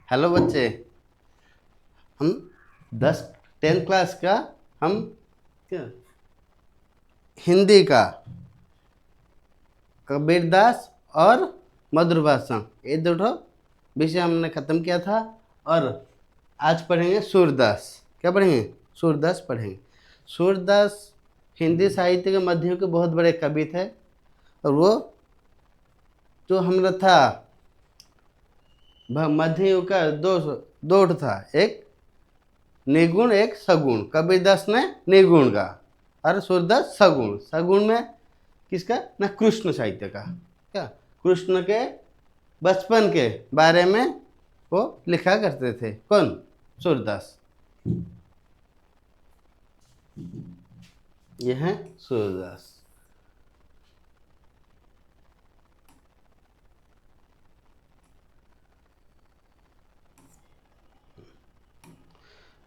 Hello बच्चे, हम 10th class का हम क्या हिंदी का कबीरदास और मधुर भाषण ये दो विषय हमने खत्म किया था। और आज पढ़ेंगे सूरदास। क्या पढ़ेंगे? सूरदास पढ़ेंगे। सूरदास हिंदी साहित्य के मध्य के बहुत बड़े कवि थे। और वो जो हमारा था मध्य युग का दो था, एक निगुण एक सगुण। कबीरदास ने निगुण का और सूरदास सगुण। सगुण में किसका ना? कृष्ण साहित्य का। क्या? कृष्ण के बचपन के बारे में वो लिखा करते थे। कौन? सूरदास। ये है सूरदास।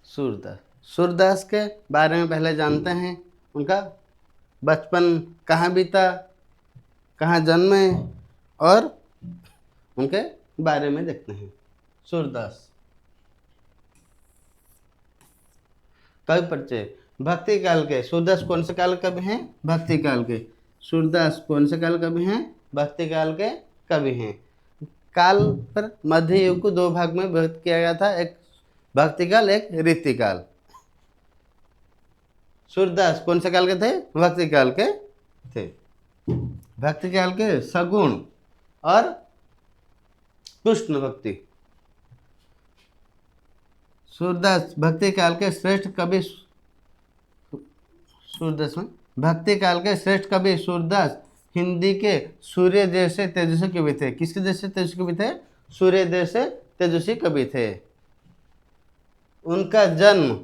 सूरदास सूरदास के बारे में पहले जानते हैं। उनका बचपन कहाँ बीता, कहाँ जन्मे, और उनके बारे में देखते हैं। सूरदास कवि परिचय। भक्ति काल के सूरदास कौन से काल कवि हैं? भक्ति काल के। सूरदास कौन से काल कवि हैं? भक्ति काल के कवि हैं। काल पर मध्य युग को दो भाग में विभक्त किया गया था, एक भक्ति काल, एक रीति काल। सूरदास कौन से काल के थे? भक्ति काल के थे। भक्ति काल के सगुण और कृष्ण भक्ति। सूरदास भक्ति काल के श्रेष्ठ कवि। सूरदास में भक्ति काल के श्रेष्ठ कवि सूरदास हिंदी के सूर्य जैसे तेजस्वी कवि थे। किसके जैसे तेजस्वी कवि थे? सूर्य जैसे तेजस्वी कवि थे। उनका जन्म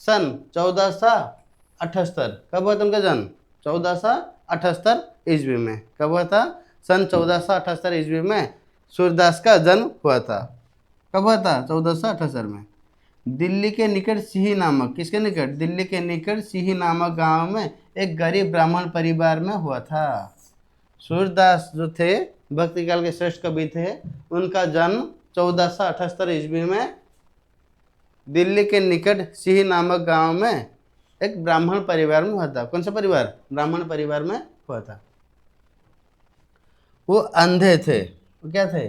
सन 1478। कब हुआ था उनका जन्म? 1478 ईस्वी में। कब हुआ था? सन 1478 ईस्वी में सूरदास का जन्म हुआ था। कब हुआ था? 1478 में। दिल्ली के निकट सिही नामक, किसके निकट? दिल्ली के निकट सिही नामक गांव में एक गरीब ब्राह्मण परिवार में हुआ था। सूरदास जो थे भक्ति काल के श्रेष्ठ कवि थे। उनका जन्म 1478 ईस्वी में दिल्ली के निकट सिही नामक गांव में एक ब्राह्मण परिवार में हुआ था। कौन सा परिवार? ब्राह्मण परिवार में हुआ था। वो अंधे थे। वो क्या थे?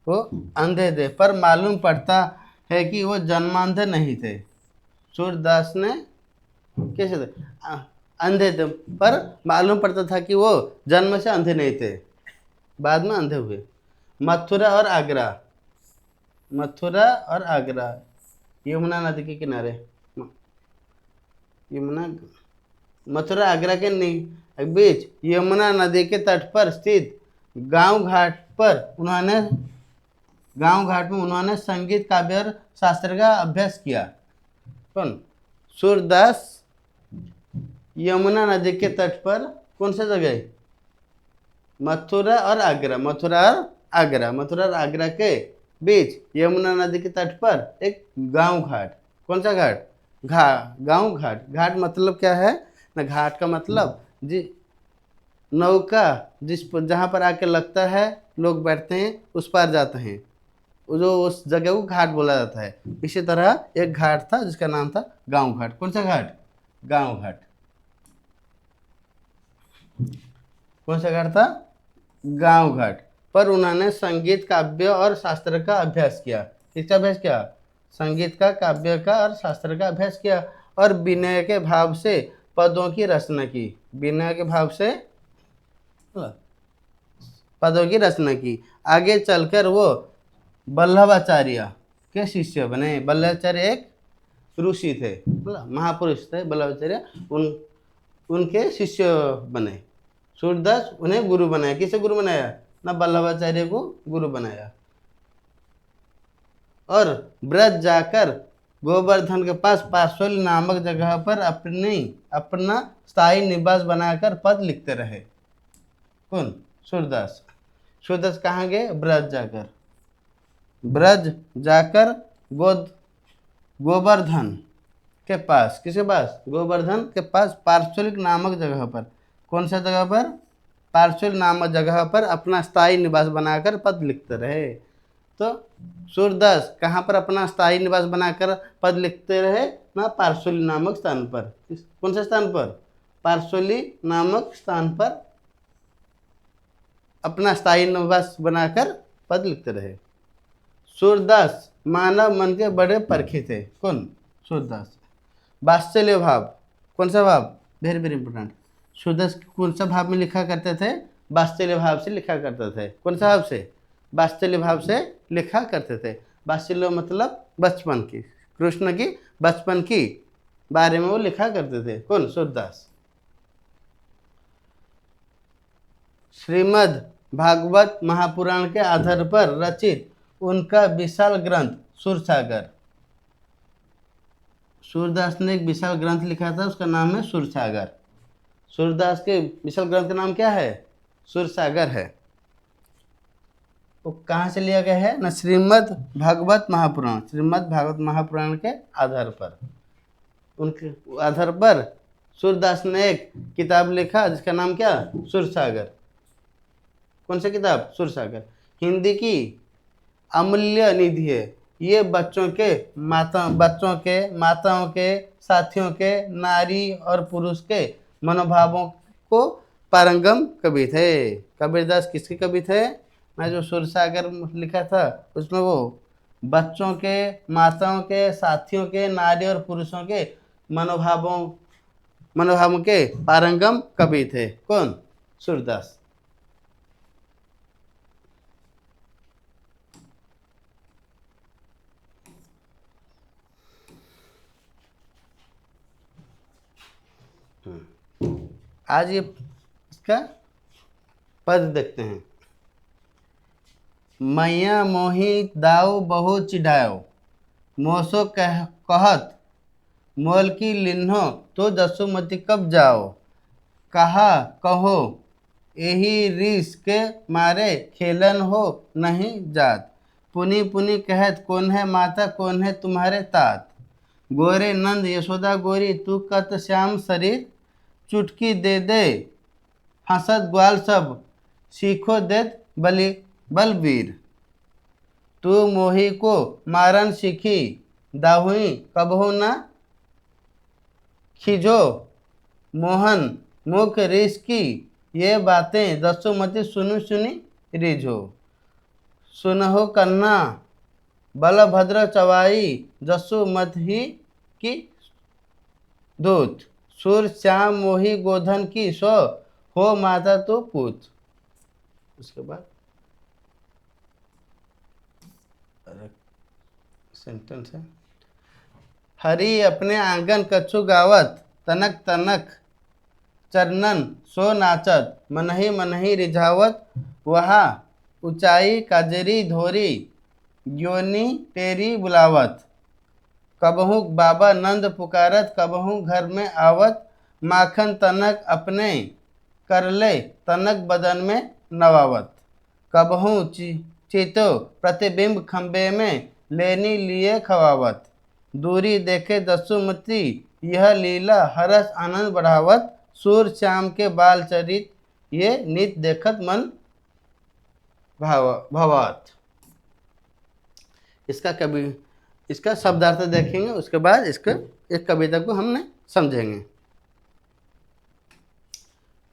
वो अंधे थे, पर मालूम पड़ता है कि वो जन्मांधे नहीं थे। सूरदास ने कैसे थे? अंधे थे, पर मालूम पड़ता था कि वो जन्म से अंधे नहीं थे, बाद में अंधे हुए। मथुरा और आगरा। मथुरा और आगरा यमुना नदी के किनारे। यमुना मथुरा आगरा के बीच यमुना नदी के तट पर स्थित गांव घाट में उन्होंने संगीत, काव्य और शास्त्र का अभ्यास किया। कौन? सूरदास यमुना नदी के तट पर कौन सा जगह? मथुरा और आगरा। मथुरा और आगरा के बीच यमुना नदी के तट पर एक गांव घाट। कौन सा घाट? गांव घाट। घाट मतलब क्या है ना? घाट का मतलब नौका जहाँ पर आके लगता है, लोग बैठते हैं, उस पार जाते हैं, जो उस जगह को घाट बोला जाता है। इसी तरह एक घाट था जिसका नाम था गांव घाट। कौन सा घाट? गांव घाट। कौन सा घाट था? गांव घाट पर उन्होंने संगीत, काव्य और शास्त्र का अभ्यास किया। किसका अभ्यास किया? संगीत का, काव्य का और शास्त्र का अभ्यास किया। और विनय के भाव से पदों की रचना की। विनय के भाव से पदों की रचना की। आगे चलकर वो वल्लभाचार्य के शिष्य बने। वल्लभाचार्य एक ऋषि थे, महापुरुष थे वल्लभाचार्य। उनके शिष्य बने। सूरदास उन्हें गुरु बनाया। किसे गुरु बनाया? ना वल्लभाचार्य को गुरु बनाया। और ब्रज जाकर गोवर्धन के पास पार्श्वली नामक जगह पर अपना स्थायी निवास बनाकर पद लिखते रहे। कौन? सूरदास। सूरदास कहाँ गए? ब्रज जाकर गोवर्धन के पास। किसके पास? गोवर्धन के पास पार्श्वलिक नामक जगह पर। कौन सा जगह पर? पार्श्वलिक नामक जगह पर अपना स्थायी निवास बनाकर पद लिखते रहे। तो सूरदास कहाँ पर अपना स्थायी निवास बनाकर पद लिखते रहे ना, पारसोली नामक स्थान पर। कौन से स्थान पर? पारसोली नामक स्थान पर अपना स्थायी निवास बनाकर पद लिखते रहे। सूरदास मानव मन के बड़े परखी थे। कौन? सूरदास। वात्सल्य भाव, कौन सा भाव? Very very important. सूरदास कौन सा भाव में लिखा करते थे? वात्सल्य भाव से लिखा करते थे। कौन सा भाव से? वात्सल्य भाव से लिखा करते थे। वात्सल्य मतलब बचपन की, कृष्ण की बचपन की बारे में वो लिखा करते थे। कौन? सूरदास। श्रीमद् भागवत महापुराण के आधार पर रचित उनका विशाल ग्रंथ सूरसागर। सूरदास ने एक विशाल ग्रंथ लिखा था, उसका नाम है सूरसागर। सूरदास के विशाल ग्रंथ का नाम क्या है? सूरसागर है। वो कहाँ से लिया गया है ना? श्रीमद् भागवत महापुराण, श्रीमद् भागवत महापुराण के आधार पर, उनके आधार पर सूरदास ने एक किताब लिखा जिसका नाम क्या? सूरसागर। कौन सी किताब? सूरसागर। हिंदी की अमूल्य निधि है। ये बच्चों के, माताओं के, साथियों के, नारी और पुरुष के मनोभावों को पारंगम कवि थे। कबीरदास किसके कवि थे? मैं जो सूरसागर लिखा था उसमें वो बच्चों के, माताओं के, साथियों के, नारी और पुरुषों के मनोभावों के पारंगम कवि थे। कौन? सूरदास। आज ये इसका पद देखते हैं। मैया मोही दाऊ बहु चिढ़ायो, मोसो कहत मोल की लिन्हो, तो जसुमती कब जाओ। कहा कहो यही रीस के मारे, खेलन हो नहीं जात। पुनी पुनी कहत कौन है माता, कौन है तुम्हारे तात। गोरे नंद यशोदा गोरी, तू कत श्याम शरीर। चुटकी दे दे हंसत ग्वाल सब, सीखो देत बलवीर। तू मोही को मारन सीखी, दाहुई कबहु न खिजो। मोहन मुख रीस की, ये बातें जसुमती सुनी सुनी रिझो। सुनहो कन्ना बलभद्र चवाई, जसुमती की दूत। सूर श्याम मोही गोधन की, सो हो माता तो पूत। उसके बाद सेंटेंस है, हरि अपने आंगन कछु गावत, तनक तनक चरणन सो नाचत। मनहि मनहि रिझावत, वहा ऊंचाई काजरी धोरी, ज्योनि तेरी बुलावत। कबहू बाबा नंद पुकारत, कबहू घर में आवत। माखन तनक अपने करले, तनक बदन में नवावत। कबहू चितो प्रतिबिंब खंबे में, लेनी लिए खवावत। दूरी देखे दसुमती, यह लीला हरस आनंद बढ़ावत। सूर श्याम के बाल चरित, ये नित देखत मन भवात। इसका शब्दार्थ देखेंगे, उसके बाद इस कविता को हमने समझेंगे।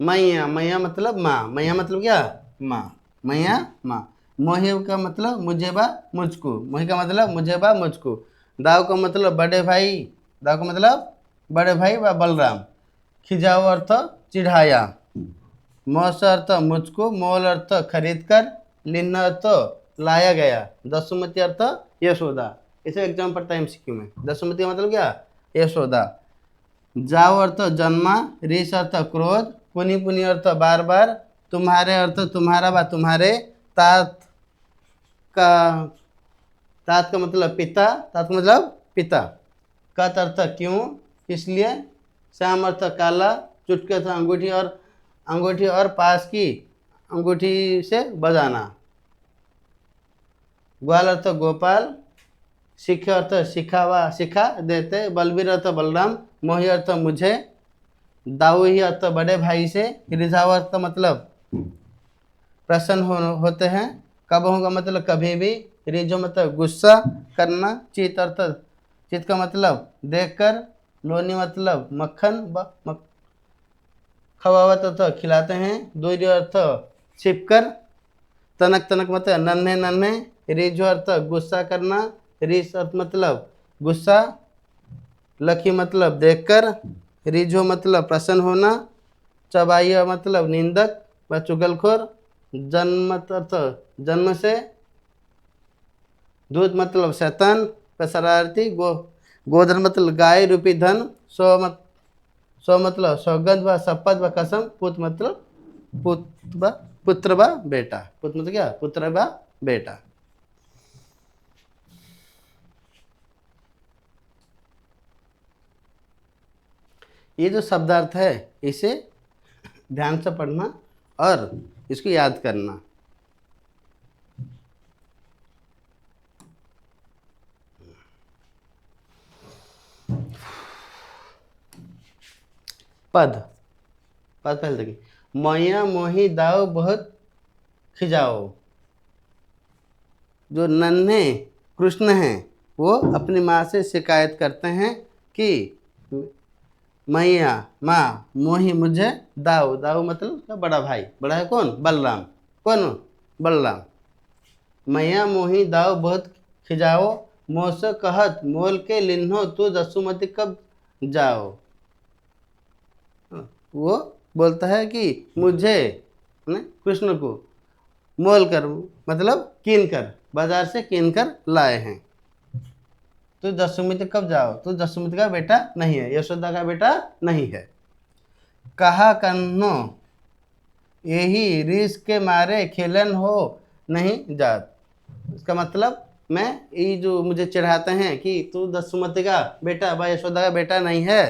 मैया, मैया मतलब माँ। मैया मतलब क्या? माँ। मैया माँ। मोहे का मतलब मुझे बा मुझको। मोहे का मतलब मुझे बा मुझको। दाव का मतलब बड़े भाई। दाव का मतलब बड़े भाई व बलराम। खिजाओ अर्थ चिढ़ाया। मौस अर्थ मुझको। मोल अर्थ खरीद कर। लिन्न अर्थ लाया गया। दसुमती अर्थ यशोदा। इसे एग्जाम पढ़ता है एमसीक्यू में। दसुमती मतलब क्या? यशोदा। जाओ अर्थ जन्मा। रीस अर्थ क्रोध। पुनि पुनि अर्थ बार बार। तुम्हारे अर्थ तुम्हारा व तुम्हारे। तात का मतलब पिता। तात का मतलब पिता। कत अर्थ क्यों, इसलिए। श्याम अर्थ काला। चुटकी अर्थ अंगूठी और पास की अंगूठी से बजाना। ग्वाल अर्थ गोपाल। सिख अर्थ सिखा देते। बलवीर अर्थ बलराम। मोही अर्थ मुझे। दाऊ ही अर्थ बड़े भाई से। रिझाव अर्थ मतलब प्रसन्न होते हैं। कबहू का मतलब कभी भी। रिझो मतलब गुस्सा करना, चित अर्थ चित का मतलब देखकर, लोनी मतलब मक्खन खवावत अर्थ खिलाते हैं, दोरी अर्थ छिपकर, तनक तनक मतलब नन्हे नन्हे, रिझो अर्थ गुस्सा करना, रिस अर्थ मतलब गुस्सा, लखी मतलब देखकर, रिझो मतलब प्रसन्न होना, चबाइया मतलब निंदक व चुगलखोर, जन्म अर्थ जन्म से, दूध मतलब शैतान व शरारती, गोधन मतलब गाय रूपी धन, सौ मतलब सौगंध व शपथ व कसम, पुत्र व बेटा, पुत्र मतलब क्या, पुत्र व बेटा। ये जो शब्दार्थ है इसे ध्यान से पढ़ना और इसको याद करना। पद पद पहले देखिए, मैया मोही दाव बहुत खिजाओ। जो नन्हे कृष्ण हैं वो अपनी माँ से शिकायत करते हैं कि मैया माँ मोही मुझे दाऊ, दाऊ मतलब क्या, बड़ा भाई, बड़ा है कौन, बलराम, कौन, बलराम। मैया मोही दाऊ बहुत खिजाओ, मोसे कहत मोल के लिन्हो तू जसुमती कब जाओ। वो बोलता है कि मुझे कृष्ण को मोल कर मतलब कीन कर, बाजार से कीन कर लाए हैं, तो जसुमती कब जाओ, तो जसुमती का बेटा नहीं है, यशोदा का बेटा नहीं है। कहा कन्नो यही रीस के मारे खेलन हो नहीं जात। इसका मतलब मैं ये जो मुझे चिढ़ाते हैं कि तू जसुमती का बेटा व यशोदा का बेटा नहीं है,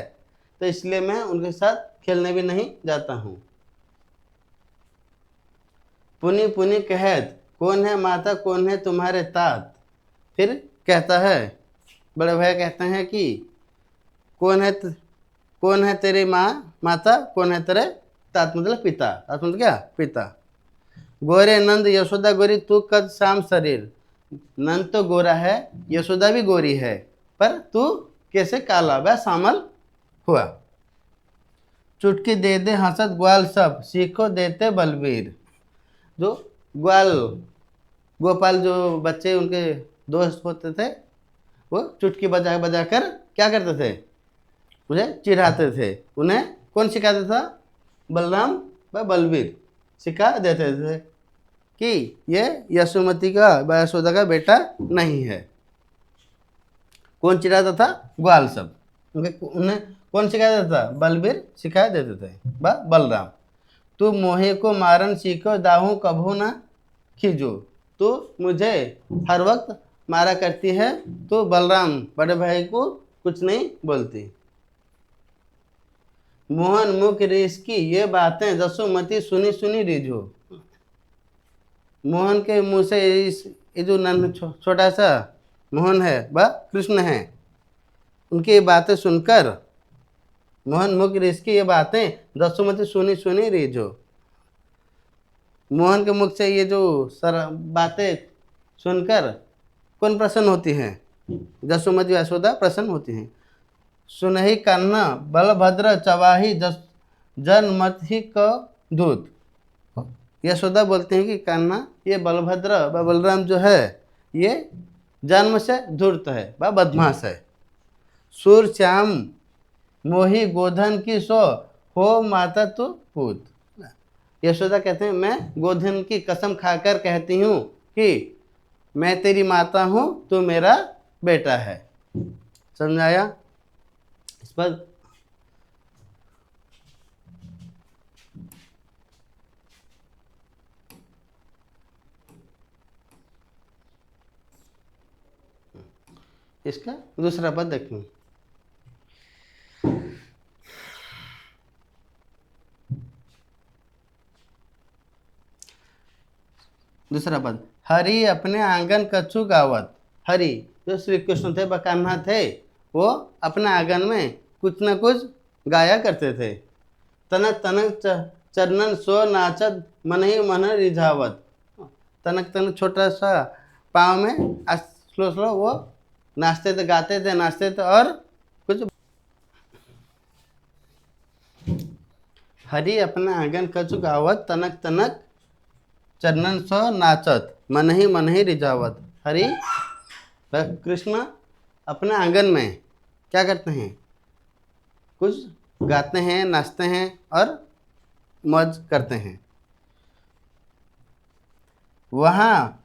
तो इसलिए मैं उनके साथ खेलने भी नहीं जाता हूँ। पुनि पुनि कहत कौन है माता कौन है तुम्हारे तात। फिर कहता है, बड़े भैया कहते हैं कि कौन है तेरी माँ माता, कौन है तेरे तात मतलब पिता, तात मतलब क्या, पिता। गोरे नंद यशोदा गोरी तू कद शाम शरीर। नंद तो गोरा है, यशोदा भी गोरी है, पर तू कैसे काला व श्यामल हुआ। चुटकी दे दे हंसत ग्वाल सब, सीखो देते बलबीर। जो ग्वाल गोपाल जो बच्चे उनके दोस्त होते थे, वो चुटकी बजा बजा कर क्या करते थे, उन्हें चिढ़ाते थे। उन्हें कौन सिखाता था, बलराम व बलबीर सिखा देते थे कि ये यशोमती का व यशोदा का बेटा नहीं है। कौन चिढ़ाता था, ग्वाल सब। उन्हें कौन सिखाता था, बलबीर सिखा देते थे व बलराम। तू मोहे को मारन सीखो दाहू कभू ना खींचो। तो मुझे हर वक्त मारा करती है, तो बलराम बड़े भाई को कुछ नहीं बोलती। मोहन मुख रेस की ये बातें जसोमती सुनी सुनी रिझो। मोहन के मुंह से ये जो छोटा सा मोहन है वह कृष्ण है, उनकी ये बातें सुनकर मोहन मुख रेस की ये बातें जसोमती सुनी सुनी रिझो। मोहन के मुख से ये जो बातें सुनकर कौन प्रसन्न होती हैं, जसोमती यशोदा प्रसन्न होती हैं। सुनहि कन्ना बलभद्र चवाही जनमत ही क दूत। यशोदा बोलते हैं कि कन्ना ये बलभद्र व बलराम जो है ये जन्म से धूर्त है व बदमाश है। सूर श्याम मोही गोधन की सो हो माता तू पूत। यशोदा कहते हैं मैं गोधन की कसम खाकर कहती हूँ कि मैं तेरी माता हूँ, तू मेरा बेटा है। समझाया इस पर। इसका दूसरा पद देखिए, दूसरा पद, हरि अपने आंगन कछु गावत। हरि जो श्री कृष्ण थे, बकान्हा थे, वो अपने आंगन में कुछ न कुछ गाया करते थे। तनक तनक चरणन सो नाचत मन ही मन रिझावत। तनक तनक छोटा सा पाँव में स्लो स्लो वो नाचते थे, गाते थे, नाचते थे। और कुछ हरी अपना आंगन कछु गावत, तनक तनक चरणन सो नाचत, मन ही रिझावत। हरि कृष्ण अपने आंगन में क्या करते हैं, कुछ गाते हैं, नाचते हैं और मौज करते हैं। वहाँ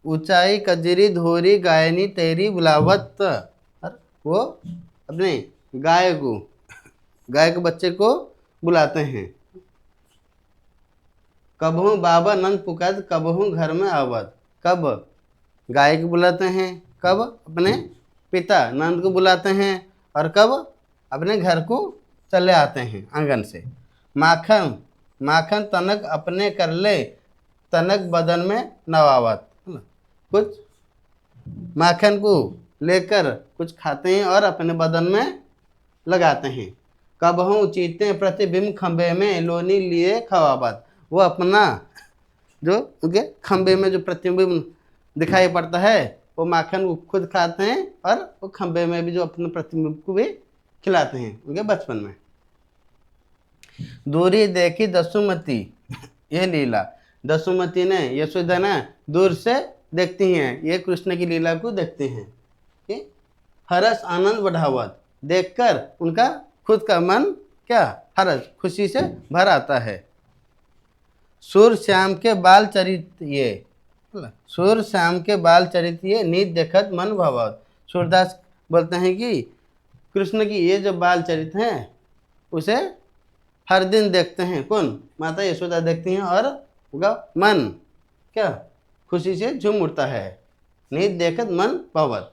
ऊंचाई कजरी धोरी गायनी तेरी बुलावत। और वो अपने गाय के बच्चे को बुलाते हैं। कबहू बाबा नंद पुकार, कबहू घर में आवत। कब गाय को बुलाते हैं, कब अपने पिता नंद को बुलाते हैं, और कब अपने घर को चले आते हैं आंगन से। माखन माखन तनक अपने कर ले, तनक बदन में नवावत। कुछ माखन को लेकर कुछ खाते हैं और अपने बदन में लगाते हैं। कबहू चीते प्रतिबिंब खंबे में, लोनी लिए खवावत। वो अपना जो उनके खंबे में जो प्रतिबिंब दिखाई पड़ता है, वो माखन को खुद खाते हैं और वो खंबे में भी जो अपने प्रतिबिंब को भी खिलाते हैं उनके बचपन में। दूरी देखी दसुमती, यह लीला। दसुमती ने, यशोदा ने दूर से देखती हैं, ये कृष्ण की लीला को देखते हैं। हर्ष आनंद बढ़ावत, देखकर उनका खुद का मन क्या, हर्ष खुशी से भर आता है। सूर श्याम के बाल चरित ये, सूर श्याम के बाल चरित ये, नीत देखत मन भवत। सूरदास बोलते हैं कि कृष्ण की ये जो बाल चरित हैं उसे हर दिन देखते हैं। कौन, माता यशोदा देखती हैं, और उनका मन क्या खुशी से झूम उठता है। नीत देखत मन भवत,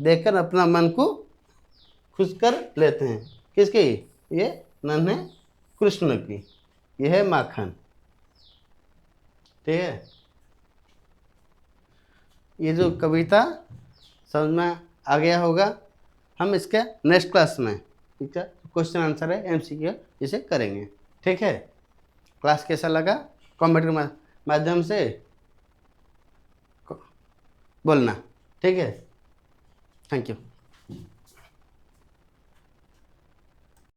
देखकर अपना मन को खुश कर लेते हैं। किसकी, ये नन्हे कृष्ण की। यह है माखन। ठीक है, ये जो कविता समझ में आ गया होगा। हम इसके नेक्स्ट क्लास में इसका क्वेश्चन आंसर है MCQ इसे करेंगे। ठीक है, क्लास कैसा लगा कमेंट के माध्यम से बोलना। ठीक है, थैंक यू।